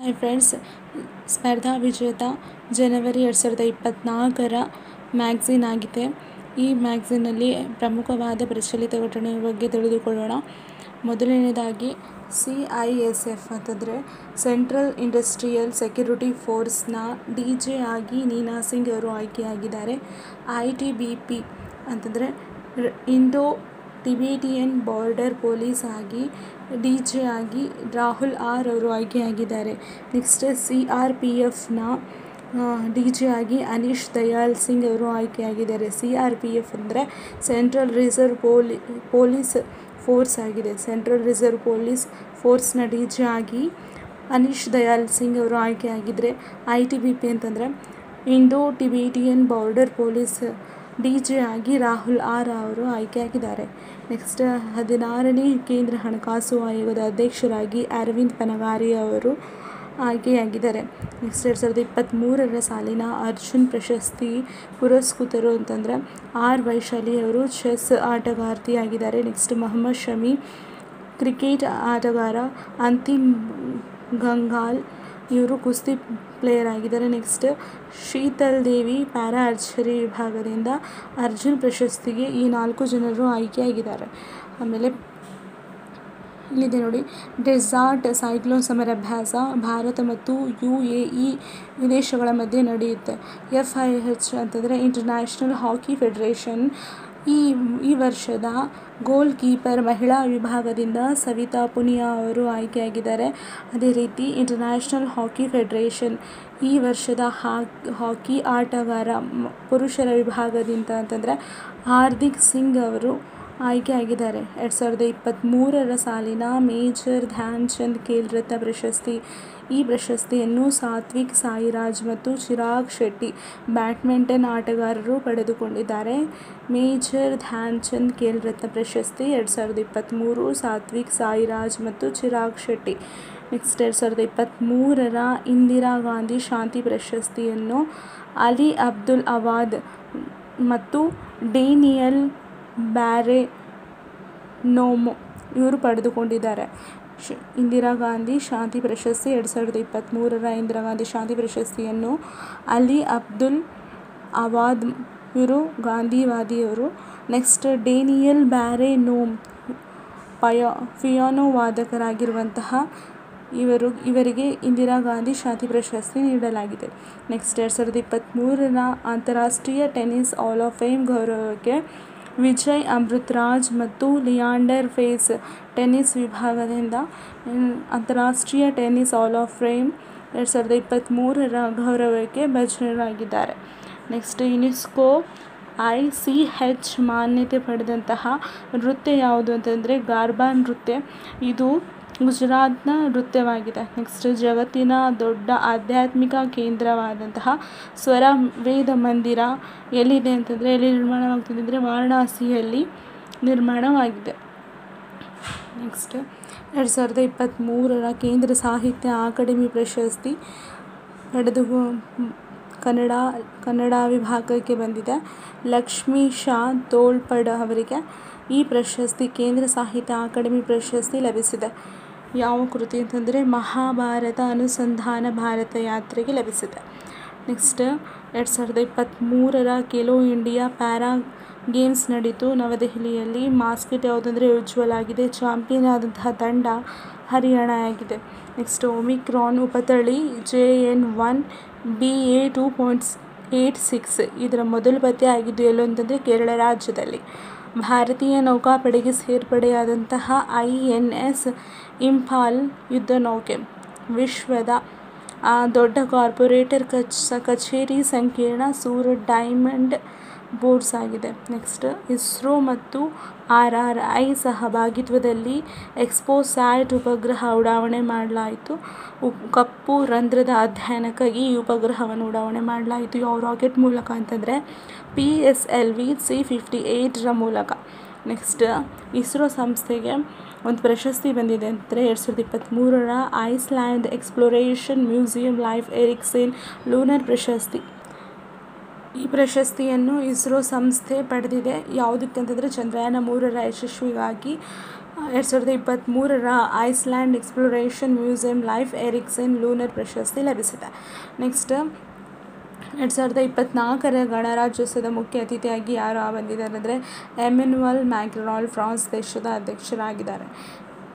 Hi friends, ಸ್ಪರ್ಧಾ ವಿಜೇತ ಜನವರಿ 2024 magazine ಆಗಿದೆ. ಈ ಮ್ಯಾಗ್ಝಿನಲ್ಲಿ ಪ್ರಮುಖವಾದ ಪ್ರಚಲಿತ ಘಟನೆಯ ಬಗ್ಗೆ ತಿಳಿದುಕೊಳ್ಳೋಣ. ಮೊದಲನೇದಾಗಿ CISF ಅಂತಂದರೆ ಸೆಂಟ್ರಲ್ ಇಂಡಸ್ಟ್ರಿಯಲ್ ಸೆಕ್ಯೂರಿಟಿ ಫೋರ್ಸ್ನ DJ ಆಗಿ ನೀನಾ ಸಿಂಗ್ ಅವರು ಆಯ್ಕೆಯಾಗಿದ್ದಾರೆ. ITBP ಅಂತಂದರೆ ಇಂಡೋ ಟಿಬೇಟಿಯನ್ ಬಾರ್ಡರ್ ಪೊಲೀಸ್ ಆಗಿ DJ ಆಗಿ ರಾಹುಲ್ R ಅವರು ಆಯ್ಕೆಯಾಗಿದ್ದಾರೆ. ನೆಕ್ಸ್ಟ್ CRPFನ DJ ಆಗಿ ಅನೀಶ್ ದಯಾಲ್ ಸಿಂಗ್ ಅವರು ಆಯ್ಕೆಯಾಗಿದ್ದಾರೆ. CRPF ಅಂದರೆ ಸೆಂಟ್ರಲ್ ರಿಸರ್ವ್ ಪೊಲೀಸ್ ಫೋರ್ಸ್ ಆಗಿದೆ. ಸೆಂಟ್ರಲ್ ರಿಸರ್ವ್ ಪೊಲೀಸ್ ಫೋರ್ಸ್ನ DJ ಆಗಿ ಅನೀಶ್ ದಯಾಲ್ ಸಿಂಗ್ ಅವರು ಆಯ್ಕೆಯಾಗಿದ್ದರೆ, ITBP ಅಂತಂದರೆ Indo Tibetan border police DJ ಆಗಿ ರಾಹುಲ್ R ಅವರು ಆಯ್ಕೆಯಾಗಿದ್ದಾರೆ. ನೆಕ್ಸ್ಟ್ 16ನೇ ಕೇಂದ್ರ ಹಣಕಾಸು ಆಯೋಗದ ಅಧ್ಯಕ್ಷರಾಗಿ ಅರವಿಂದ್ ಪನಗಾರಿ ಅವರು ಆಯ್ಕೆಯಾಗಿದ್ದಾರೆ. ನೆಕ್ಸ್ಟ್ 2023 ಸಾಲಿನ ಅರ್ಜುನ್ ಪ್ರಶಸ್ತಿ ಪುರಸ್ಕೃತರು ಅಂತಂದರೆ R ವೈಶಾಲಿ ಅವರು ಚೆಸ್ ಆಟಗಾರ್ತಿಯಾಗಿದ್ದಾರೆ. ನೆಕ್ಸ್ಟ್ ಮೊಹಮ್ಮದ್ ಶಮಿ ಕ್ರಿಕೆಟ್ ಆಟಗಾರ, ಅಂತಿಮ್ ಗಂಗಾಲ್ ಇವರು ಕುಸ್ತಿ ಪ್ಲೇಯರ್ ಆಗಿದ್ದಾರೆ. Next Sheetal Devi para archery ವಿಭಾಗದಿಂದ ಅರ್ಜುನ್ ಪ್ರಶಸ್ತಿಗೆ ಈ 4 ಜನರು ಆಯ್ಕೆಯಾಗಿದ್ದಾರೆ. ಆಮೇಲೆ ಇಲ್ಲಿದೆ ನೋಡಿ, ಡೆಸಾರ್ಟ್ ಸೈಕ್ಲೋನ್ ಸಮರಾಭ್ಯಾಸ ಭಾರತ ಮತ್ತು UAE ವಿದೇಶಗಳ ಮಧ್ಯೆ ನಡೆಯುತ್ತೆ. FIH ಅಂತಂದರೆ ಇಂಟರ್ನ್ಯಾಷನಲ್ ಹಾಕಿ ಫೆಡರೇಷನ್ ಈ ವರ್ಷದ ಗೋಲ್ ಕೀಪರ್ ಮಹಿಳಾ ವಿಭಾಗದಿಂದ ಸವಿತಾ ಪುನಿಯಾ ಅವರು ಆಯ್ಕೆಯಾಗಿದ್ದಾರೆ. ಅದೇ ರೀತಿ ಇಂಟರ್ನ್ಯಾಷನಲ್ ಹಾಕಿ ಫೆಡರೇಷನ್ ಈ ವರ್ಷದ ಹಾಕಿ ಆಟಗಾರ ಪುರುಷರ ವಿಭಾಗದಿಂದ ಅಂತಂದರೆ ಹಾರ್ದಿಕ್ ಸಿಂಗ್ ಅವರು ಆಯ್ಕೆಯಾಗಿದ್ದಾರೆ. 2023 ಸಾಲಿನ ಮೇಜರ್ ಧ್ಯಾನ್ ಚಂದ್ ಖೇಲ್ ರತ್ನ ಪ್ರಶಸ್ತಿ. ಈ ಪ್ರಶಸ್ತಿಯನ್ನು ಸಾತ್ವಿಕ್ ಸಾಯಿರಾಜ್ ಮತ್ತು ಚಿರಾಗ್ ಶೆಟ್ಟಿ ಬ್ಯಾಡ್ಮಿಂಟನ್ ಆಟಗಾರರು ಪಡೆದುಕೊಂಡಿದ್ದಾರೆ. ಮೇಜರ್ ಧ್ಯಾನ್ ಚಂದ್ ಖೇಲ್ ರತ್ನ ಪ್ರಶಸ್ತಿ 2023 ಸಾತ್ವಿಕ್ ಸಾಯಿರಾಜ್ ಮತ್ತು ಚಿರಾಗ್ ಶೆಟ್ಟಿ. ನೆಕ್ಸ್ಟ್ 2023 ಇಂದಿರಾ ಗಾಂಧಿ ಶಾಂತಿ ಪ್ರಶಸ್ತಿಯನ್ನು ಅಲಿ ಅಬ್ದುಲ್ ಅವಾದ್ ಮತ್ತು ಡೇನಿಯಲ್ ಬ್ಯಾರೆನೋಮ್ ಇವರು ಪಡೆದುಕೊಂಡಿದ್ದಾರೆ. ಇಂದಿರಾ ಗಾಂಧಿ ಶಾಂತಿ ಪ್ರಶಸ್ತಿ 2023 ಇಂದಿರಾ ಗಾಂಧಿ ಶಾಂತಿ ಪ್ರಶಸ್ತಿಯನ್ನು ಅಲಿ ಅಬ್ದುಲ್ ಅವಾದ್ ಇವರು ಗಾಂಧಿವಾದಿಯವರು. ನೆಕ್ಸ್ಟ್ ಡೇನಿಯಲ್ ಬ್ಯಾರೆನೋಮ್ ಪಿಯಾನೋ ವಾದಕರಾಗಿರುವಂತಹ ಇವರಿಗೆ ಇಂದಿರಾ ಗಾಂಧಿ ಶಾಂತಿ ಪ್ರಶಸ್ತಿ ನೀಡಲಾಗಿದೆ. ನೆಕ್ಸ್ಟ್ 2023 ಅಂತಾರಾಷ್ಟ್ರೀಯ ಟೆನ್ನಿಸ್ ಹಾಲ್ ಆಫ್ ಫೇಮ್ ಗೌರವಕ್ಕೆ ವಿಜಯ್ ಅಮೃತರಾಜ್ ಮತ್ತು ಲಿಯಾಂಡರ್ ಪೇಸ್ ಟೆನ್ನಿಸ್ ವಿಭಾಗದಿಂದ ಅಂತಾರಾಷ್ಟ್ರೀಯ ಟೆನ್ನಿಸ್ ಹಾಲ್ ಆಫ್ ಫೇಮ್ 2023 ಗೌರವಕ್ಕೆ ಭಾಜನರಾಗಿದ್ದಾರೆ. ನೆಕ್ಸ್ಟ್ ಯುನೆಸ್ಕೋ ICH ಮಾನ್ಯತೆ ಪಡೆದಂತಹ ನೃತ್ಯ ಯಾವುದು ಅಂತಂದರೆ ಗಾರ್ಬಾ ನೃತ್ಯ. ಇದು ಗುಜರಾತ್ನ ನೃತ್ಯವಾಗಿದೆ. ನೆಕ್ಸ್ಟ್ ಜಗತ್ತಿನ ದೊಡ್ಡ ಆಧ್ಯಾತ್ಮಿಕ ಕೇಂದ್ರವಾದಂತಹ ಸ್ವರ ವೇದ ಮಂದಿರ ಎಲ್ಲಿದೆ ಅಂತಂದರೆ ಎಲ್ಲಿ ನಿರ್ಮಾಣವಾಗ್ತಿದೆ ಅಂದರೆ ವಾರಣಾಸಿಯಲ್ಲಿ ನಿರ್ಮಾಣವಾಗಿದೆ. ನೆಕ್ಸ್ಟ್ 2023 ಕೇಂದ್ರ ಸಾಹಿತ್ಯ ಅಕಾಡೆಮಿ ಪ್ರಶಸ್ತಿ ಕನ್ನಡ ವಿಭಾಗಕ್ಕೆ ಬಂದಿದೆ. ಲಕ್ಷ್ಮೀ ಶಾ ತೋಳ್ಪಡ್ ಅವರಿಗೆ ಈ ಪ್ರಶಸ್ತಿ ಕೇಂದ್ರ ಸಾಹಿತ್ಯ ಅಕಾಡೆಮಿ ಪ್ರಶಸ್ತಿ ಲಭಿಸಿದೆ. ಯಾವ ಕೃತಿ ಅಂತಂದರೆ ಮಹಾಭಾರತ ಅನುಸಂಧಾನ ಭಾರತ ಯಾತ್ರೆಗೆ ಲಭಿಸಿದೆ. Next 2023 Khelo India para games ನಡೀತು ನವದೆಹಲಿಯಲ್ಲಿ. ಮಾಸ್ಕೆಟ್ ಯಾವುದಂದರೆ ಉಜ್ವಲ್ ಆಗಿದೆ. ಚಾಂಪಿಯನ್ ಆದಂತಹ ತಂಡ ಹರಿಯಾಣ ಆಗಿದೆ. ನೆಕ್ಸ್ಟ್ ಒಮಿಕ್ರಾನ್ ಉಪತಳಿ JN1 BA.2.86 ಇದರ ಮೊದಲು ಪತ್ತೆಯಾಗಿದ್ದು ಎಲ್ಲೋ ಅಂತಂದರೆ ಕೇರಳ ರಾಜ್ಯದಲ್ಲಿ. ಭಾರತೀಯ ನೌಕಾಪಡೆಗೆ ಸೇರ್ಪಡೆಯಾದಂತಹ INS ಇಂಫಾಲ್ ಯುದ್ಧ ನೌಕೆ ವಿಶ್ವದ ದೊಡ್ಡ ಕಾರ್ಪೊರೇಟರ್ ಕಚೇರಿ ಸಂಕೀರ್ಣ ಸೂರತ್ ಡೈಮಂಡ್ ಬೋರ್ಡ್ಸ್ ಆಗಿದೆ. ನೆಕ್ಸ್ಟ್ ಇಸ್ರೋ ಮತ್ತು RRI ಸಹಭಾಗಿತ್ವದಲ್ಲಿ ಎಕ್ಸ್ಪೋಸ್ಯಾಟ್ ಉಪಗ್ರಹ ಉಡಾವಣೆ ಮಾಡಲಾಯಿತು. ಕಪ್ಪು ರಂಧ್ರದ ಅಧ್ಯಯನಕ್ಕಾಗಿ ಈ ಉಪಗ್ರಹವನ್ನು ಉಡಾವಣೆ ಮಾಡಲಾಯಿತು. ಯಾವ ರಾಕೆಟ್ ಮೂಲಕ ಅಂತಂದರೆ PSLV C-58 ಮೂಲಕ. ನೆಕ್ಸ್ಟ್ ಇಸ್ರೋ ಸಂಸ್ಥೆಗೆ ಒಂದು ಪ್ರಶಸ್ತಿ ಬಂದಿದೆ ಅಂದರೆ 2023 Iceland exploration museum Leif Erikson lunar ಪ್ರಶಸ್ತಿ. ಈ ಪ್ರಶಸ್ತಿಯನ್ನು ಇಸ್ರೋ ಸಂಸ್ಥೆ ಪಡೆದಿದೆ. ಯಾವುದಕ್ಕಂತಂದರೆ ಚಂದ್ರಯಾನ 3 ಯಶಸ್ವಿಗಾಗಿ 2023 Iceland exploration museum Leif Erikson lunar ಪ್ರಶಸ್ತಿ ಲಭಿಸಿದೆ. ನೆಕ್ಸ್ಟ್ 2024 ಗಣರಾಜ್ಯೋತ್ಸವದ ಮುಖ್ಯ ಅತಿಥಿಯಾಗಿ ಯಾರು ಬಂದಿದ್ದಾರೆ ಅಂದರೆ ಎಮ್ಯಾನ್ಯುಯಲ್ ಮ್ಯಾಕ್ರಾನ್ ಫ್ರಾನ್ಸ್ ದೇಶದ ಅಧ್ಯಕ್ಷರಾಗಿದ್ದಾರೆ.